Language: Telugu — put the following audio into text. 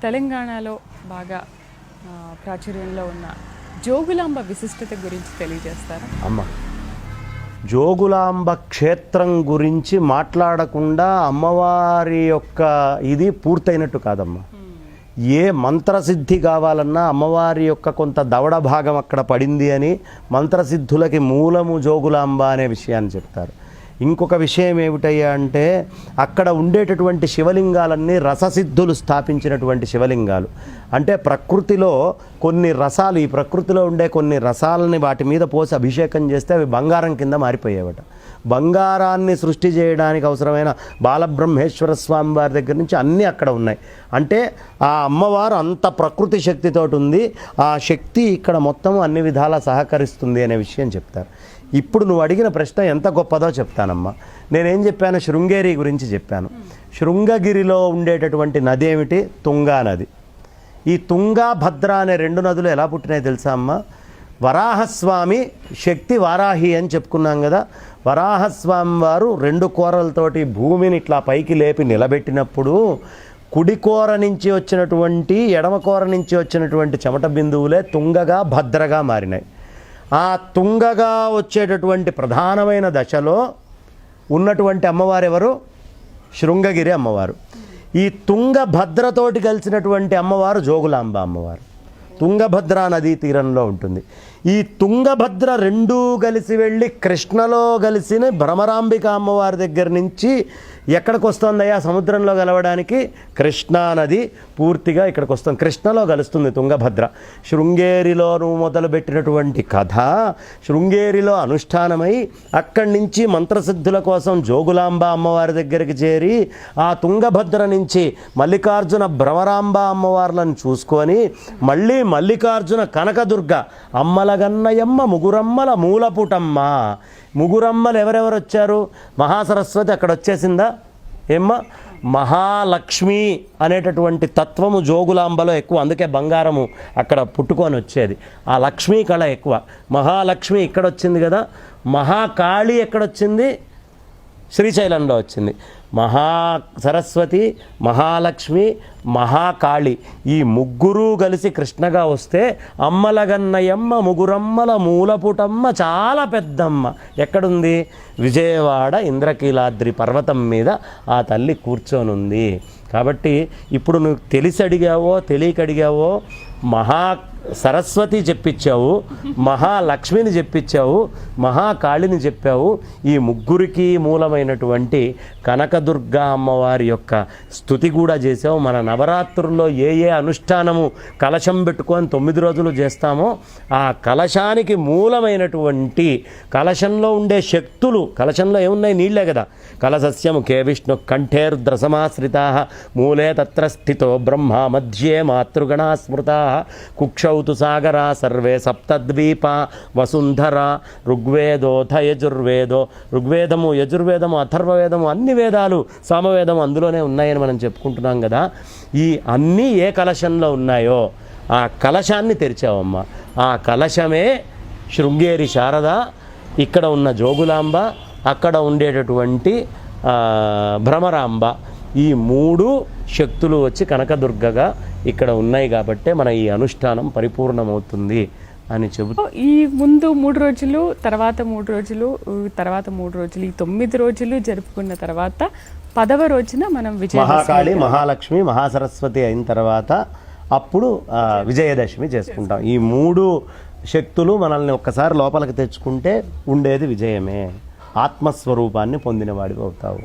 తెలంగాణలో బాగా ప్రాచుర్యంలో ఉన్న జోగులాంబ విశిష్టత గురించి తెలియజేస్తారా? అమ్మ, జోగులాంబ క్షేత్రం గురించి మాట్లాడకుండా అమ్మవారి యొక్క ఇది పూర్తయినట్టు కాదమ్మా. ఏ మంత్రసిద్ధి కావాలన్నా అమ్మవారి యొక్క కొంత దవడ భాగం అక్కడ పడింది అని మంత్రసిద్ధులకి మూలము జోగులాంబ అనే విషయాన్ని చెప్తారు. ఇంకొక విషయం ఏమిటయ్యా అంటే అక్కడ ఉండేటటువంటి శివలింగాలన్నీ రససిద్ధులు స్థాపించినటువంటి శివలింగాలు. అంటే ప్రకృతిలో కొన్ని రసాలు, ఈ ప్రకృతిలో ఉండే కొన్ని రసాలని వాటి మీద పోసి అభిషేకం చేస్తే అవి బంగారం కింద మారిపోయేవట. బంగారాన్ని సృష్టి చేయడానికి అవసరమైన బాలబ్రహ్మేశ్వర స్వామి వారి దగ్గర నుంచి అన్నీ అక్కడ ఉన్నాయి. అంటే ఆ అమ్మవారు అంత ప్రకృతి శక్తితోటి ఉంది. ఆ శక్తి ఇక్కడ మొత్తం అన్ని విధాలా సహకరిస్తుంది అనే విషయం చెప్తారు. ఇప్పుడు నువ్వు అడిగిన ప్రశ్న ఎంత గొప్పదో చెప్తానమ్మా. నేనేం చెప్పాను? శృంగేరి గురించి చెప్పాను. శృంగగిరిలో ఉండేటటువంటి నది ఏమిటి? తుంగా నది. ఈ తుంగా భద్ర అనే రెండు నదులు ఎలా పుట్టినాయి తెలుసా అమ్మా? వరాహస్వామి శక్తి వారాహి అని చెప్పుకున్నాం కదా. వరాహస్వామి వారు రెండు కూరలతోటి భూమిని ఇట్లా పైకి లేపి నిలబెట్టినప్పుడు కుడి కూర నుంచి వచ్చినటువంటి ఎడమ కూర నుంచి వచ్చినటువంటి చెమట బిందువులే తుంగగా భద్రగా మారినాయి. ఆ తుంగగా వచ్చేటటువంటి ప్రధానమైన దశలో ఉన్నటువంటి అమ్మవారు ఎవరు? శృంగగిరి అమ్మవారు. ఈ తుంగభద్రతోటి కలిసినటువంటి అమ్మవారు జోగులాంబ అమ్మవారు. తుంగభద్ర నదీ తీరంలో ఉంటుంది. ఈ తుంగభద్ర రెండూ కలిసి వెళ్ళి కృష్ణలో కలిసిన భ్రమరాంబిక అమ్మవారి దగ్గర నుంచి ఎక్కడికి వస్తుందయ్యా సముద్రంలో కలవడానికి? కృష్ణా నది పూర్తిగా ఇక్కడికి వస్తుంది, కృష్ణలో కలుస్తుంది తుంగభద్ర. శృంగేరిలో నువ్వు మొదలుపెట్టినటువంటి కథ శృంగేరిలో అనుష్ఠానమై అక్కడి నుంచి మంత్రసిద్ధుల కోసం జోగులాంబ అమ్మవారి దగ్గరికి చేరి ఆ తుంగభద్ర నుంచి మల్లికార్జున భ్రమరాంబ అమ్మవార్లను చూసుకొని మళ్ళీ మల్లికార్జున కనకదుర్గ అమ్మలగన్నయమ్మ ముగురమ్మల మూలపుటమ్మ. ముగురమ్మలు ఎవరెవరు వచ్చారు? మహాసరస్వతి అక్కడ వచ్చేసిందా ఏమ్మ? మహాలక్ష్మి అనేటటువంటి తత్వము జోగులాంబలో ఎక్కువ, అందుకే బంగారము అక్కడ పుట్టుకొని వచ్చేది. ఆ లక్ష్మీ కళ ఎక్కువ. మహాలక్ష్మి ఇక్కడ వచ్చింది కదా. మహాకాళి ఎక్కడొచ్చింది? శ్రీశైలంలో వచ్చింది. మహా సరస్వతి, మహాలక్ష్మి, మహాకాళి ఈ ముగ్గురు కలిసి కృష్ణగా వస్తే అమ్మలగన్నయమ్మ ముగురమ్మల మూలపుటమ్మ చాలా పెద్దమ్మ ఎక్కడుంది? విజయవాడ ఇంద్రకీలాద్రి పర్వతం మీద ఆ తల్లి కూర్చొనుంది. కాబట్టి ఇప్పుడు నువ్వు తెలిసి అడిగావో తెలియక అడిగావో మహా సరస్వతి చెప్పించావు, మహాలక్ష్మిని చెప్పించావు, మహాకాళిని చెప్పావు. ఈ ముగ్గురికి మూలమైనటువంటి కనకదుర్గా అమ్మవారి యొక్క స్తుతి కూడా చేసావు. మన నవరాత్రుల్లో ఏ ఏ అనుష్ఠానము కలశం పెట్టుకొని 9 రోజులు చేస్తామో ఆ కలశానికి మూలమైనటువంటి కలశంలో ఉండే శక్తులు, కలశంలో ఏమున్నాయి? నీళ్లే కదా. కలశస్యము కే విష్ణు కంఠేర్ద్రసమాశ్రితా మూలే తత్ర స్థితో బ్రహ్మ మధ్యే మాతృగణా స్మృతా కుక్షౌతు సాగరా సర్వే సప్తద్వీప వసుంధర ఋగ్వేదోథ యజుర్వేదో. ఋగ్వేదము, యజుర్వేదము, అథర్వవేదము అన్ని వేదాలు, సామవేదము అందులోనే ఉన్నాయని మనం చెప్పుకుంటున్నాం కదా. ఈ అన్నీ ఏ కలశంలో ఉన్నాయో ఆ కలశాన్ని తెరిచావమ్మా. ఆ కలశమే శృంగేరి శారద, ఇక్కడ ఉన్న జోగులాంబ, అక్కడ ఉండేటటువంటి భ్రమరాంబ. ఈ 3 శక్తులు వచ్చి కనకదుర్గగా ఇక్కడ ఉన్నాయి కాబట్టే మన ఈ అనుష్ఠానం పరిపూర్ణమవుతుంది అని చెబుతూ ఈ ముందు 3 రోజులు, తర్వాత 3 రోజులు, తర్వాత 3 రోజులు, ఈ 9 రోజులు జరుపుకున్న తర్వాత 10వ రోజున మనం మహాకాళి, మహాలక్ష్మి, మహాసరస్వతి అయిన తర్వాత అప్పుడు విజయదశమి చేసుకుంటాం. ఈ 3 శక్తులు మనల్ని ఒక్కసారి లోపలికి తెచ్చుకుంటే ఉండేది విజయమే. ఆత్మస్వరూపాన్ని పొందినవాడివి అవుతావు.